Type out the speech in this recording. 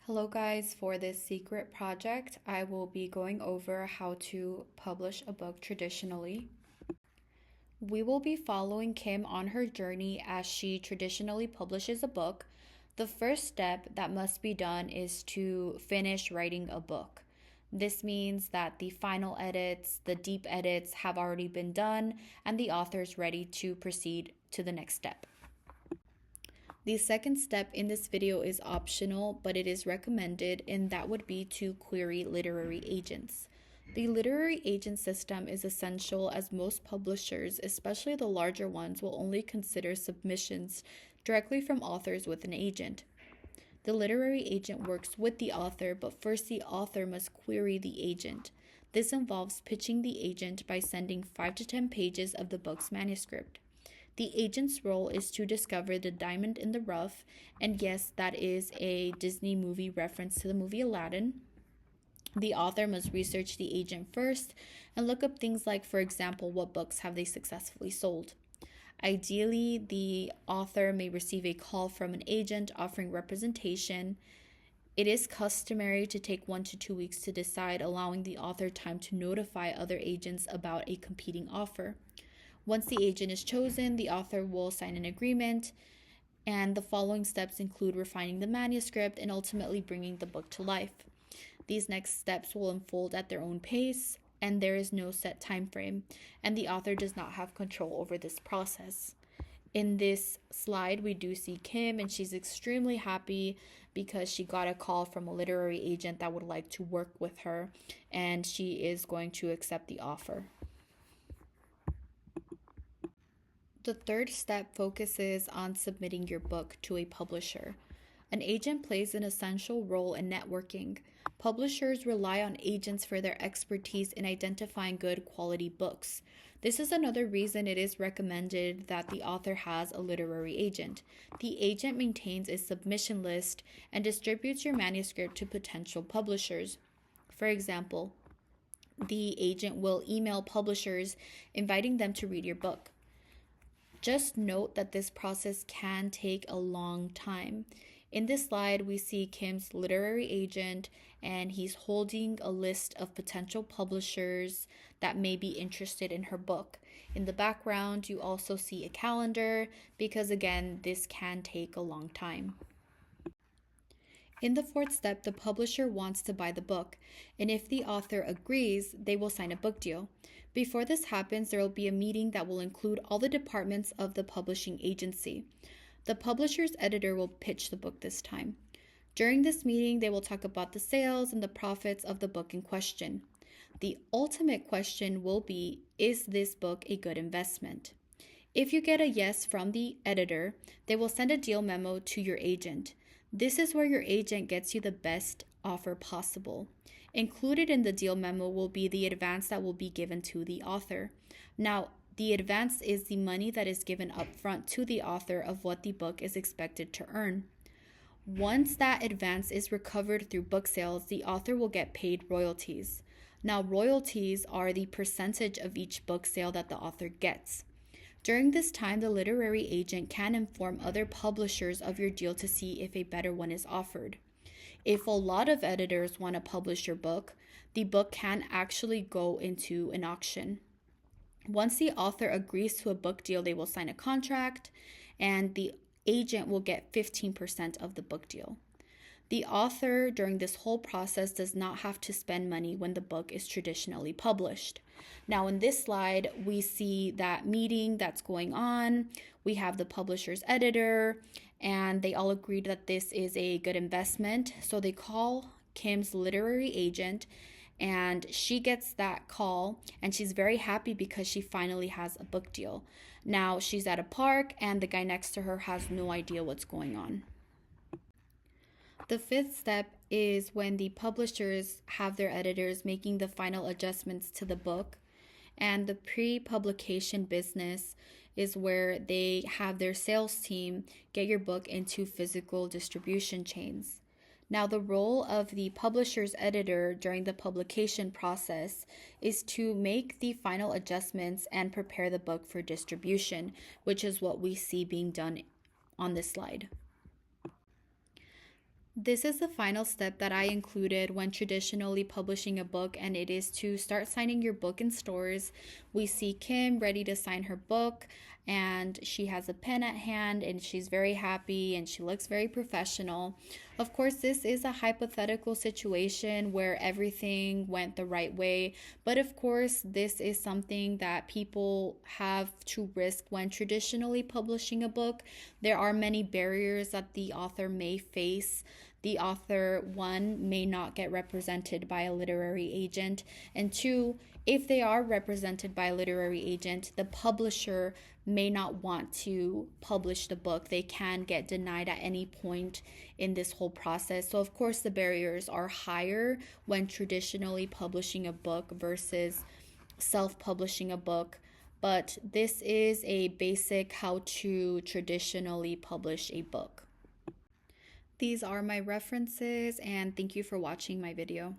Hello guys, for this secret project, I will be going over how to publish a book traditionally. We will be following Kim on her journey as she traditionally publishes a book. The first step that must be done is to finish writing a book. This means that the final edits, the deep edits have already been done, and the author is ready to proceed to the next step. The second step in this video is optional, but it is recommended, and that would be to query literary agents. The literary agent system is essential as most publishers, especially the larger ones, will only consider submissions directly from authors with an agent. The literary agent works with the author, but first the author must query the agent. This involves pitching the agent by sending 5 to 10 pages of the book's manuscript. The agent's role is to discover the diamond in the rough, and yes, that is a Disney movie reference to the movie Aladdin. The author must research the agent first and look up things like, for example, what books have they successfully sold. Ideally, the author may receive a call from an agent offering representation. It is customary to take 1 to 2 weeks to decide, allowing the author time to notify other agents about a competing offer. Once the agent is chosen, the author will sign an agreement, and the following steps include refining the manuscript and ultimately bringing the book to life. These next steps will unfold at their own pace, and there is no set time frame, and the author does not have control over this process. In this slide, we do see Kim, and she's extremely happy because she got a call from a literary agent that would like to work with her, and she is going to accept the offer. The third step focuses on submitting your book to a publisher. An agent plays an essential role in networking. Publishers rely on agents for their expertise in identifying good quality books. This is another reason it is recommended that the author has a literary agent. The agent maintains a submission list and distributes your manuscript to potential publishers. For example, the agent will email publishers inviting them to read your book. Just note that this process can take a long time. In this slide, we see Kim's literary agent, and he's holding a list of potential publishers that may be interested in her book. In the background, you also see a calendar because, again, this can take a long time. In the fourth step, the publisher wants to buy the book, and if the author agrees, they will sign a book deal. Before this happens, there will be a meeting that will include all the departments of the publishing agency. The publisher's editor will pitch the book this time. During this meeting, they will talk about the sales and the profits of the book in question. The ultimate question will be, is this book a good investment? If you get a yes from the editor, they will send a deal memo to your agent. This is where your agent gets you the best offer possible. Included in the deal memo will be the advance that will be given to the author. Now, the advance is the money that is given upfront to the author of what the book is expected to earn. Once that advance is recovered through book sales, the author will get paid royalties. Now, royalties are the percentage of each book sale that the author gets. During this time, the literary agent can inform other publishers of your deal to see if a better one is offered. If a lot of editors want to publish your book, the book can actually go into an auction. Once the author agrees to a book deal, they will sign a contract, and the agent will get 15% of the book deal. The author, during this whole process, does not have to spend money when the book is traditionally published. Now, in this slide, we see that meeting that's going on. We have the publisher's editor, and they all agreed that this is a good investment. So they call Kim's literary agent, and she gets that call, and she's very happy because she finally has a book deal. Now, she's at a park, and the guy next to her has no idea what's going on. The fifth step is when the publishers have their editors making the final adjustments to the book, and the pre-publication business is where they have their sales team get your book into physical distribution chains. Now, the role of the publisher's editor during the publication process is to make the final adjustments and prepare the book for distribution, which is what we see being done on this slide. This is the final step that I included when traditionally publishing a book, and it is to start signing your book in stores. We see Kim ready to sign her book, and she has a pen at hand, and she's very happy and she looks very professional. Of course, this is a hypothetical situation where everything went the right way, but of course, this is something that people have to risk when traditionally publishing a book. There are many barriers that the author may face. The author, one, may not get represented by a literary agent, and two, if they are represented by a literary agent, the publisher may not want to publish the book. They can get denied at any point in this whole process. So, of course, the barriers are higher when traditionally publishing a book versus self publishing a book. But this is a basic how to traditionally publish a book. These are my references, and thank you for watching my video.